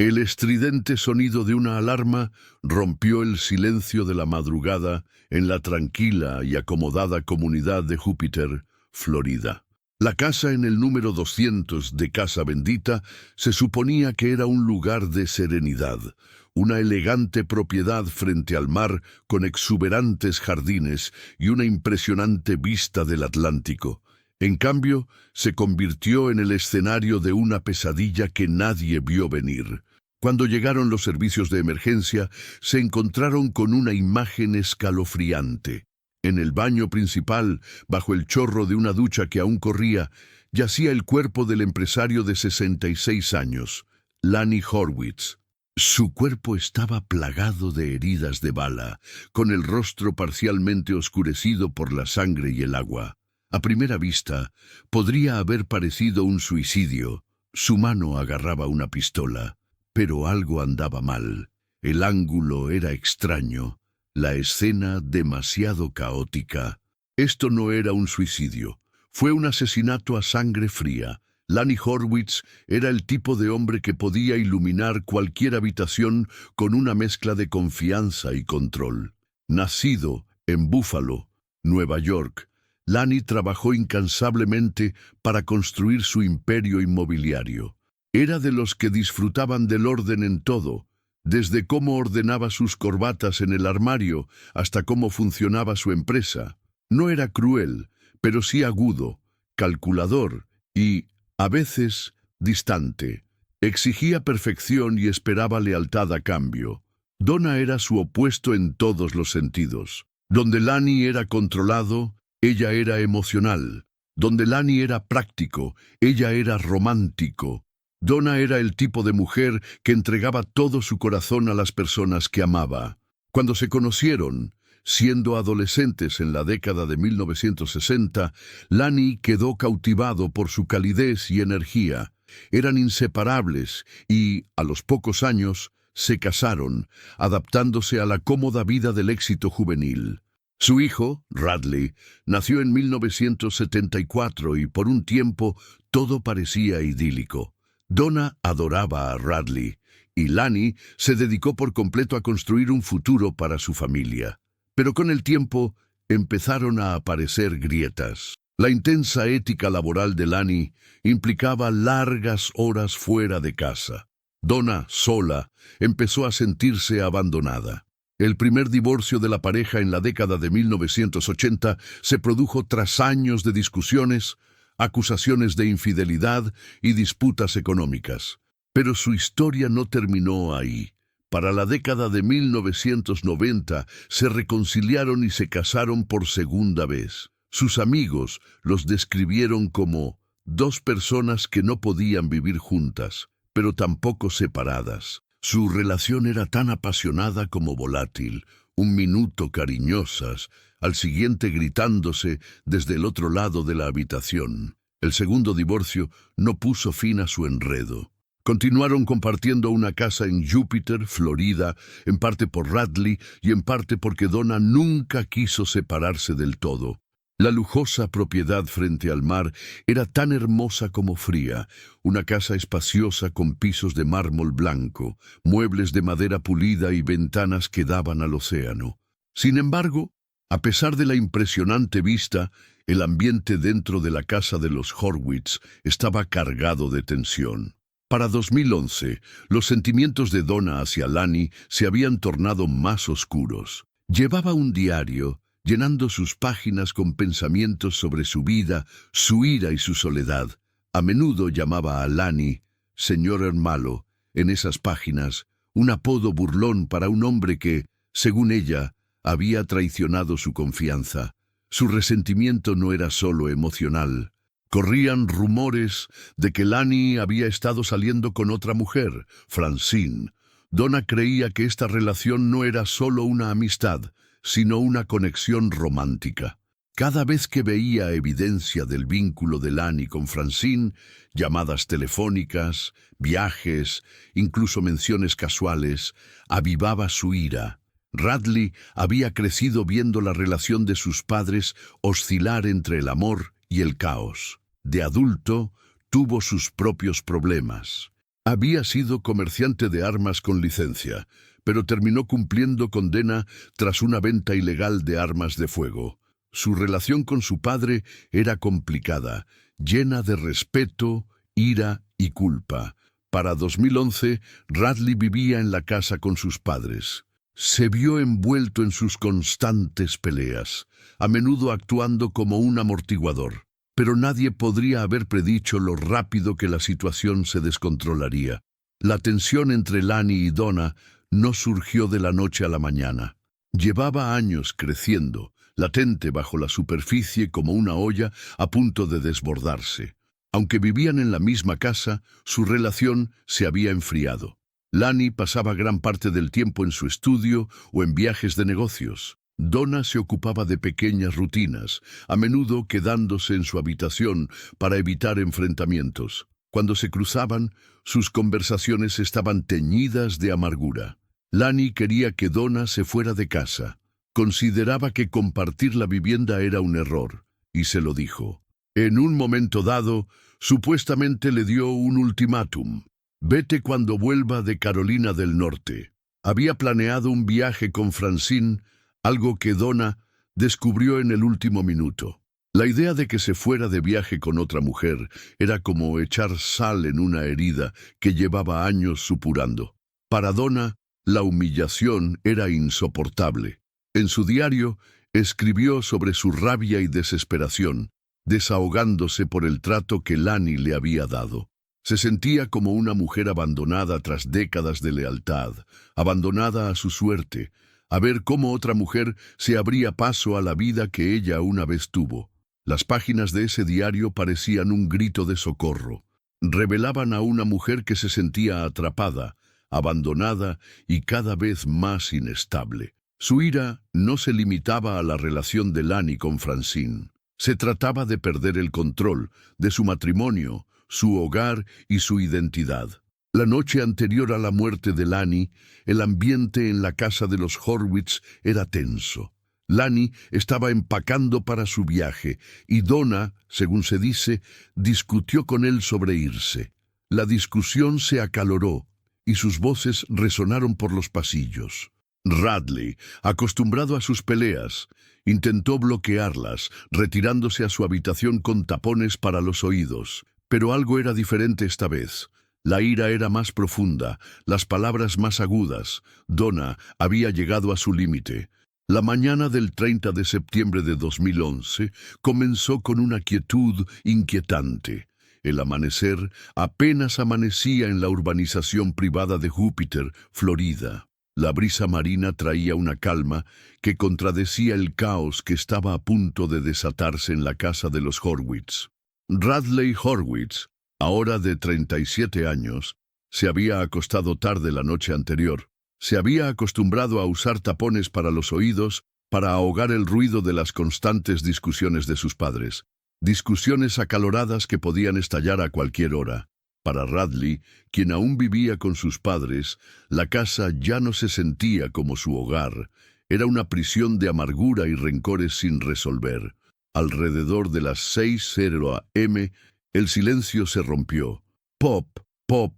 El estridente sonido de una alarma rompió el silencio de la madrugada en la tranquila y acomodada comunidad de Júpiter, Florida. La casa en el número 200 de Casa Bendita se suponía que era un lugar de serenidad, una elegante propiedad frente al mar con exuberantes jardines y una impresionante vista del Atlántico. En cambio, se convirtió en el escenario de una pesadilla que nadie vio venir. Cuando llegaron los servicios de emergencia, se encontraron con una imagen escalofriante. En el baño principal, bajo el chorro de una ducha que aún corría, yacía el cuerpo del empresario de 66 años, Lani Horwitz. Su cuerpo estaba plagado de heridas de bala, con el rostro parcialmente oscurecido por la sangre y el agua. A primera vista, podría haber parecido un suicidio. Su mano agarraba una pistola, pero algo andaba mal. El ángulo era extraño, la escena demasiado caótica. Esto no era un suicidio, fue un asesinato a sangre fría. Lani Horwitz era el tipo de hombre que podía iluminar cualquier habitación con una mezcla de confianza y control. Nacido en Buffalo, Nueva York, Lani trabajó incansablemente para construir su imperio inmobiliario. Era de los que disfrutaban del orden en todo, desde cómo ordenaba sus corbatas en el armario hasta cómo funcionaba su empresa. No era cruel, pero sí agudo, calculador y, a veces, distante. Exigía perfección y esperaba lealtad a cambio. Donna era su opuesto en todos los sentidos. Donde Lani era controlado, ella era emocional. Donde Lani era práctico, ella era romántico. Donna era el tipo de mujer que entregaba todo su corazón a las personas que amaba. Cuando se conocieron, siendo adolescentes en la década de 1960, Lani quedó cautivado por su calidez y energía. Eran inseparables y, a los pocos años, se casaron, adaptándose a la cómoda vida del éxito juvenil. Su hijo, Radley, nació en 1974 y por un tiempo todo parecía idílico. Donna adoraba a Radley y Lani se dedicó por completo a construir un futuro para su familia. Pero con el tiempo empezaron a aparecer grietas. La intensa ética laboral de Lani implicaba largas horas fuera de casa. Donna, sola, empezó a sentirse abandonada. El primer divorcio de la pareja en la década de 1980 se produjo tras años de discusiones, acusaciones de infidelidad y disputas económicas. Pero su historia no terminó ahí. Para la década de 1990 se reconciliaron y se casaron por segunda vez. Sus amigos los describieron como dos personas que no podían vivir juntas, pero tampoco separadas. Su relación era tan apasionada como volátil, un minuto cariñosas, al siguiente gritándose desde el otro lado de la habitación. El segundo divorcio no puso fin a su enredo. Continuaron compartiendo una casa en Júpiter, Florida, en parte por Radley y en parte porque Donna nunca quiso separarse del todo. La lujosa propiedad frente al mar era tan hermosa como fría, una casa espaciosa con pisos de mármol blanco, muebles de madera pulida y ventanas que daban al océano. Sin embargo, a pesar de la impresionante vista, el ambiente dentro de la casa de los Horwitz estaba cargado de tensión. Para 2011, los sentimientos de Donna hacia Lani se habían tornado más oscuros. Llevaba un diario, llenando sus páginas con pensamientos sobre su vida, su ira y su soledad. A menudo llamaba a Lani «Señor malo» en esas páginas, un apodo burlón para un hombre que, según ella, había traicionado su confianza. Su resentimiento no era solo emocional. Corrían rumores de que Lani había estado saliendo con otra mujer, Francine. Donna creía que esta relación no era solo una amistad, sino una conexión romántica. Cada vez que veía evidencia del vínculo de Lani con Francine, llamadas telefónicas, viajes, incluso menciones casuales, avivaba su ira. Radley había crecido viendo la relación de sus padres oscilar entre el amor y el caos. De adulto, tuvo sus propios problemas. Había sido comerciante de armas con licencia, pero terminó cumpliendo condena tras una venta ilegal de armas de fuego. Su relación con su padre era complicada, llena de respeto, ira y culpa. Para 2011, Radley vivía en la casa con sus padres. Se vio envuelto en sus constantes peleas, a menudo actuando como un amortiguador. Pero nadie podría haber predicho lo rápido que la situación se descontrolaría. La tensión entre Lanny y Donna no surgió de la noche a la mañana. Llevaba años creciendo, latente bajo la superficie como una olla a punto de desbordarse. Aunque vivían en la misma casa, su relación se había enfriado. Lanny pasaba gran parte del tiempo en su estudio o en viajes de negocios. Donna se ocupaba de pequeñas rutinas, a menudo quedándose en su habitación para evitar enfrentamientos. Cuando se cruzaban, sus conversaciones estaban teñidas de amargura. Lanny quería que Donna se fuera de casa. Consideraba que compartir la vivienda era un error, y se lo dijo. En un momento dado, supuestamente le dio un ultimátum. Vete cuando vuelva de Carolina del Norte. Había planeado un viaje con Francine, algo que Donna descubrió en el último minuto. La idea de que se fuera de viaje con otra mujer era como echar sal en una herida que llevaba años supurando. Para Donna, la humillación era insoportable. En su diario, escribió sobre su rabia y desesperación, desahogándose por el trato que Lanny le había dado. Se sentía como una mujer abandonada tras décadas de lealtad, abandonada a su suerte, a ver cómo otra mujer se abría paso a la vida que ella una vez tuvo. Las páginas de ese diario parecían un grito de socorro. Revelaban a una mujer que se sentía atrapada, abandonada y cada vez más inestable. Su ira no se limitaba a la relación de Lanny con Francine. Se trataba de perder el control de su matrimonio, su hogar y su identidad. La noche anterior a la muerte de Lanny, el ambiente en la casa de los Horwitz era tenso. Lanny estaba empacando para su viaje y Donna, según se dice, discutió con él sobre irse. La discusión se acaloró y sus voces resonaron por los pasillos. Radley, acostumbrado a sus peleas, intentó bloquearlas, retirándose a su habitación con tapones para los oídos. Pero algo era diferente esta vez. La ira era más profunda, las palabras más agudas. Donna había llegado a su límite. La mañana del 30 de septiembre de 2011 comenzó con una quietud inquietante. El amanecer apenas amanecía en la urbanización privada de Júpiter, Florida. La brisa marina traía una calma que contradecía el caos que estaba a punto de desatarse en la casa de los Horwitz. Radley Horwitz, ahora de 37 años, se había acostado tarde la noche anterior. Se había acostumbrado a usar tapones para los oídos para ahogar el ruido de las constantes discusiones de sus padres. Discusiones acaloradas que podían estallar a cualquier hora. Para Radley, quien aún vivía con sus padres, la casa ya no se sentía como su hogar. Era una prisión de amargura y rencores sin resolver. Alrededor de las 6:00 am, el silencio se rompió. Pop, pop.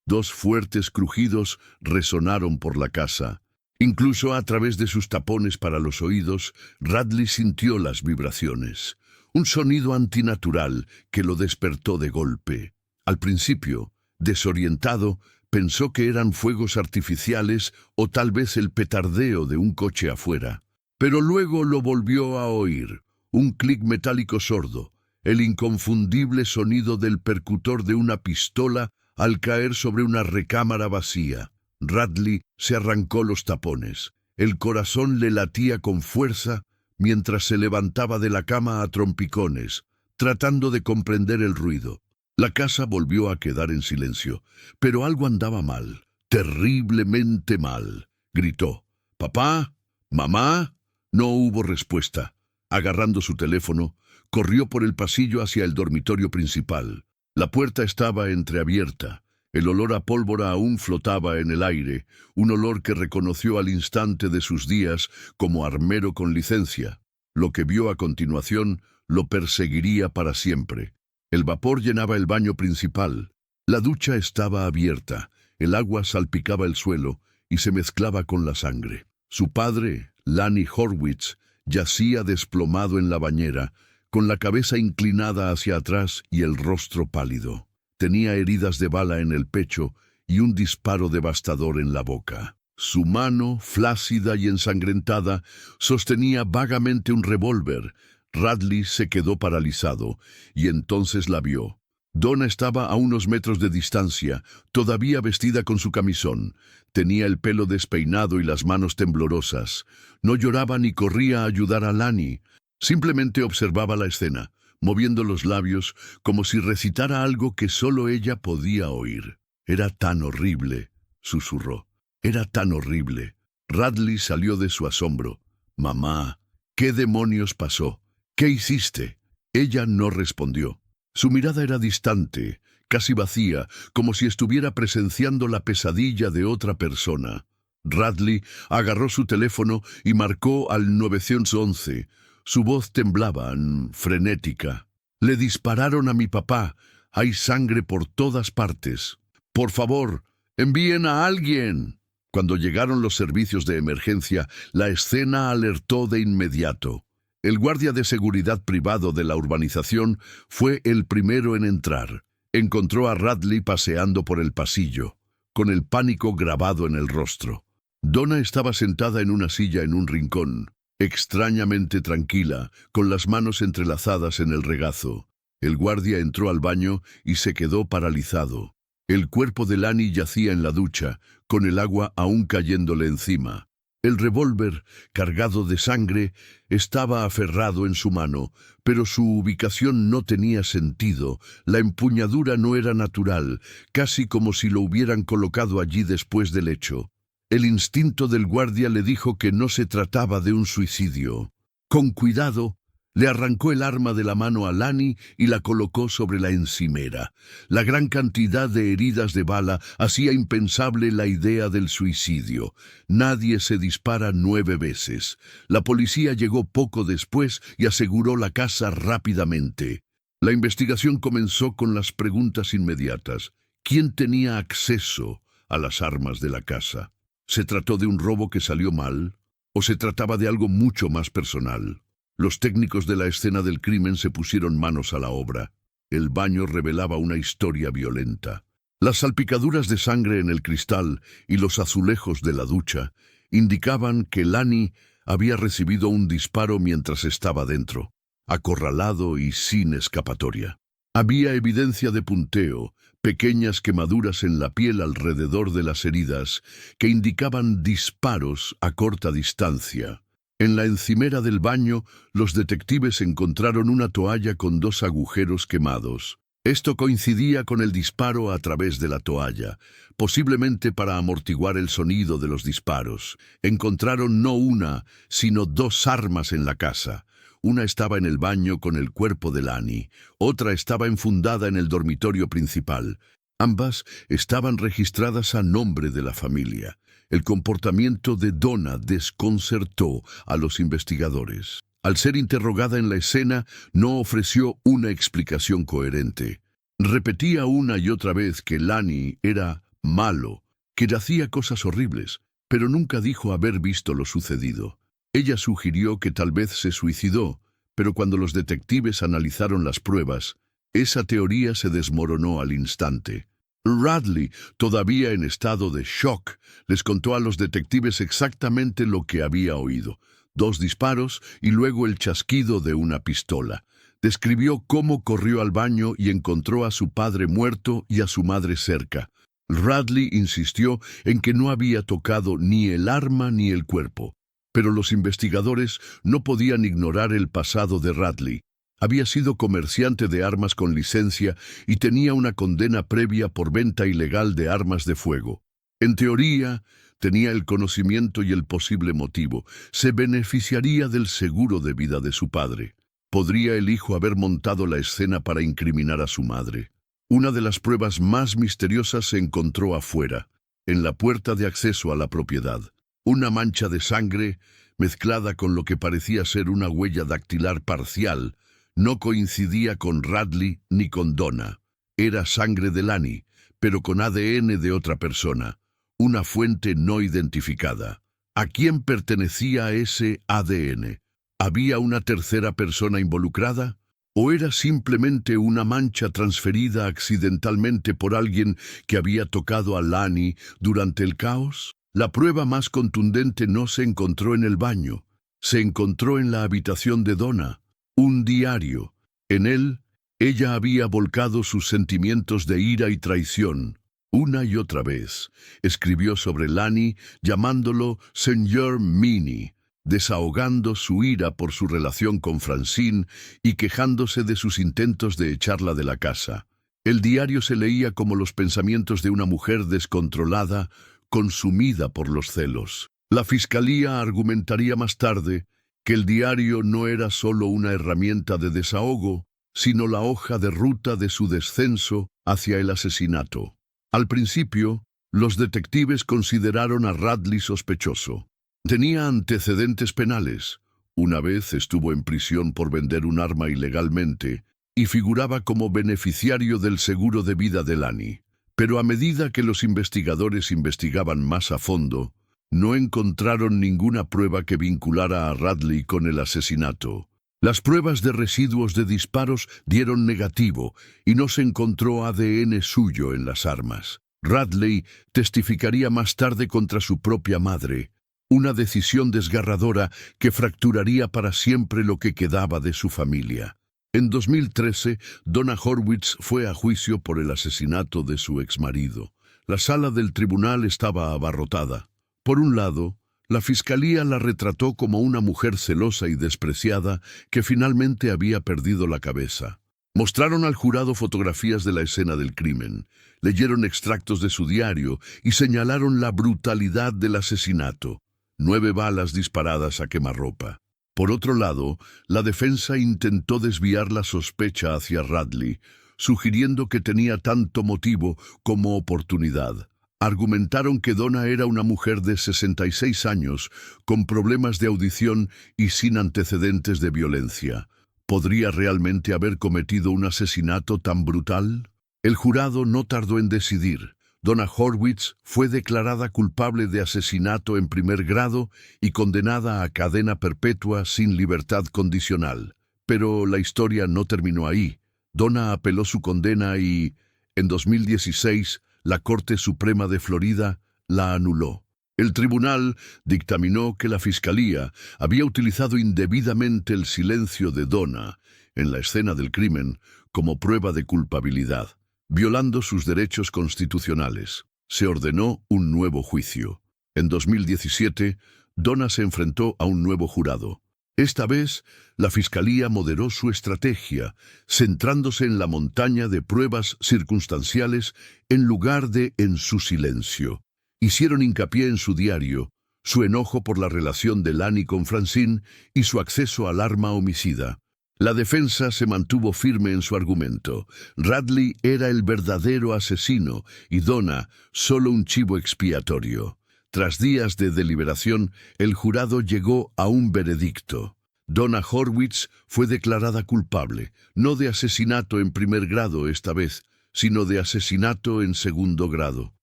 Dos fuertes crujidos resonaron por la casa. Incluso a través de sus tapones para los oídos, Radley sintió las vibraciones. Un sonido antinatural que lo despertó de golpe. Al principio, desorientado, pensó que eran fuegos artificiales o tal vez el petardeo de un coche afuera. Pero luego lo volvió a oír. Un clic metálico sordo, el inconfundible sonido del percutor de una pistola al caer sobre una recámara vacía. Radley se arrancó los tapones. El corazón le latía con fuerza mientras se levantaba de la cama a trompicones, tratando de comprender el ruido. La casa volvió a quedar en silencio, pero algo andaba mal, terriblemente mal. Gritó: «¿Papá? ¿Mamá?». No hubo respuesta. Agarrando su teléfono, corrió por el pasillo hacia el dormitorio principal. La puerta estaba entreabierta. El olor a pólvora aún flotaba en el aire, un olor que reconoció al instante de sus días como armero con licencia. Lo que vio a continuación lo perseguiría para siempre. El vapor llenaba el baño principal. La ducha estaba abierta, el agua salpicaba el suelo y se mezclaba con la sangre. Su padre, Lanny Horwitz, yacía desplomado en la bañera, con la cabeza inclinada hacia atrás y el rostro pálido. Tenía heridas de bala en el pecho y un disparo devastador en la boca. Su mano, flácida y ensangrentada, sostenía vagamente un revólver. Radley se quedó paralizado y entonces la vio. Donna estaba a unos metros de distancia, todavía vestida con su camisón. Tenía el pelo despeinado y las manos temblorosas. No lloraba ni corría a ayudar a Lanny. Simplemente observaba la escena, moviendo los labios como si recitara algo que solo ella podía oír. «Era tan horrible», susurró. «Era tan horrible». Radley salió de su asombro. «Mamá, ¿qué demonios pasó? ¿Qué hiciste?» Ella no respondió. Su mirada era distante, casi vacía, como si estuviera presenciando la pesadilla de otra persona. Radley agarró su teléfono y marcó al 911. Su voz temblaba, frenética. «Le dispararon a mi papá. Hay sangre por todas partes. Por favor, envíen a alguien». Cuando llegaron los servicios de emergencia, la escena alertó de inmediato. El guardia de seguridad privado de la urbanización fue el primero en entrar. Encontró a Radley paseando por el pasillo, con el pánico grabado en el rostro. Donna estaba sentada en una silla en un rincón, extrañamente tranquila, con las manos entrelazadas en el regazo. El guardia entró al baño y se quedó paralizado. El cuerpo de Lanny yacía en la ducha, con el agua aún cayéndole encima. El revólver, cargado de sangre, estaba aferrado en su mano, pero su ubicación no tenía sentido. La empuñadura no era natural, casi como si lo hubieran colocado allí después del hecho. El instinto del guardia le dijo que no se trataba de un suicidio. Con cuidado, le arrancó el arma de la mano a Lanny y la colocó sobre la encimera. La gran cantidad de heridas de bala hacía impensable la idea del suicidio. Nadie se dispara 9 veces. La policía llegó poco después y aseguró la casa rápidamente. La investigación comenzó con las preguntas inmediatas. ¿Quién tenía acceso a las armas de la casa? ¿Se trató de un robo que salió mal? ¿O se trataba de algo mucho más personal? Los técnicos de la escena del crimen se pusieron manos a la obra. El baño revelaba una historia violenta. Las salpicaduras de sangre en el cristal y los azulejos de la ducha indicaban que Lanny había recibido un disparo mientras estaba dentro, acorralado y sin escapatoria. Había evidencia de punteo, pequeñas quemaduras en la piel alrededor de las heridas que indicaban disparos a corta distancia. En la encimera del baño, los detectives encontraron una toalla con 2 agujeros quemados. Esto coincidía con el disparo a través de la toalla, posiblemente para amortiguar el sonido de los disparos. Encontraron no una, sino 2 armas en la casa. Una estaba en el baño con el cuerpo de Lanny, otra estaba enfundada en el dormitorio principal. Ambas estaban registradas a nombre de la familia. El comportamiento de Donna desconcertó a los investigadores. Al ser interrogada en la escena, no ofreció una explicación coherente. Repetía una y otra vez que Lanny era malo, que hacía cosas horribles, pero nunca dijo haber visto lo sucedido. Ella sugirió que tal vez se suicidó, pero cuando los detectives analizaron las pruebas, esa teoría se desmoronó al instante. Radley, todavía en estado de shock, les contó a los detectives exactamente lo que había oído. 2 disparos y luego el chasquido de una pistola. Describió cómo corrió al baño y encontró a su padre muerto y a su madre cerca. Radley insistió en que no había tocado ni el arma ni el cuerpo. Pero los investigadores no podían ignorar el pasado de Radley. Había sido comerciante de armas con licencia y tenía una condena previa por venta ilegal de armas de fuego. En teoría, tenía el conocimiento y el posible motivo. Se beneficiaría del seguro de vida de su padre. ¿Podría el hijo haber montado la escena para incriminar a su madre? Una de las pruebas más misteriosas se encontró afuera, en la puerta de acceso a la propiedad. Una mancha de sangre, mezclada con lo que parecía ser una huella dactilar parcial, no coincidía con Radley ni con Donna. Era sangre de Lanny, pero con ADN de otra persona, una fuente no identificada. ¿A quién pertenecía ese ADN? ¿Había una tercera persona involucrada? ¿O era simplemente una mancha transferida accidentalmente por alguien que había tocado a Lani durante el caos? La prueba más contundente no se encontró en el baño, se encontró en la habitación de Donna, un diario. En él, ella había volcado sus sentimientos de ira y traición. Una y otra vez, escribió sobre Lani, llamándolo Señor Mini, desahogando su ira por su relación con Francine y quejándose de sus intentos de echarla de la casa. El diario se leía como los pensamientos de una mujer descontrolada, consumida por los celos. La fiscalía argumentaría más tarde que el diario no era solo una herramienta de desahogo, sino la hoja de ruta de su descenso hacia el asesinato. Al principio, los detectives consideraron a Radley sospechoso. Tenía antecedentes penales. Una vez estuvo en prisión por vender un arma ilegalmente y figuraba como beneficiario del seguro de vida de Lani. Pero a medida que los investigadores investigaban más a fondo, no encontraron ninguna prueba que vinculara a Radley con el asesinato. Las pruebas de residuos de disparos dieron negativo y no se encontró ADN suyo en las armas. Radley testificaría más tarde contra su propia madre, una decisión desgarradora que fracturaría para siempre lo que quedaba de su familia. En 2013, Donna Horwitz fue a juicio por el asesinato de su exmarido. La sala del tribunal estaba abarrotada. Por un lado, la fiscalía la retrató como una mujer celosa y despreciada que finalmente había perdido la cabeza. Mostraron al jurado fotografías de la escena del crimen, leyeron extractos de su diario y señalaron la brutalidad del asesinato. 9 balas disparadas a quemarropa. Por otro lado, la defensa intentó desviar la sospecha hacia Radley, sugiriendo que tenía tanto motivo como oportunidad. Argumentaron que Donna era una mujer de 66 años, con problemas de audición y sin antecedentes de violencia. ¿Podría realmente haber cometido un asesinato tan brutal? El jurado no tardó en decidir. Donna Horwitz fue declarada culpable de asesinato en primer grado y condenada a cadena perpetua sin libertad condicional. Pero la historia no terminó ahí. Donna apeló su condena y, en 2016, la Corte Suprema de Florida la anuló. El tribunal dictaminó que la fiscalía había utilizado indebidamente el silencio de Donna en la escena del crimen como prueba de culpabilidad, violando sus derechos constitucionales. Se ordenó un nuevo juicio. En 2017, Donna se enfrentó a un nuevo jurado. Esta vez, la fiscalía moderó su estrategia, centrándose en la montaña de pruebas circunstanciales en lugar de en su silencio. Hicieron hincapié en su diario, su enojo por la relación de Lani con Francine y su acceso al arma homicida. La defensa se mantuvo firme en su argumento. Radley era el verdadero asesino y Donna solo un chivo expiatorio. Tras días de deliberación, el jurado llegó a un veredicto. Donna Horwitz fue declarada culpable, no de asesinato en primer grado esta vez, sino de asesinato en segundo grado.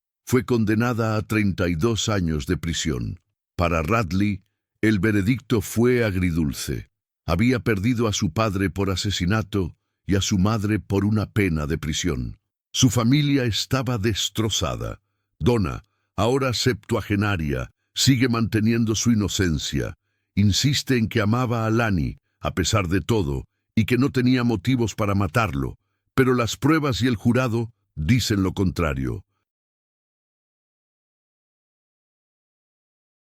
Fue condenada a 32 años de prisión. Para Radley, el veredicto fue agridulce. Había perdido a su padre por asesinato y a su madre por una pena de prisión. Su familia estaba destrozada. Donna, ahora septuagenaria, sigue manteniendo su inocencia. Insiste en que amaba a Lani, a pesar de todo, y que no tenía motivos para matarlo, pero las pruebas y el jurado dicen lo contrario.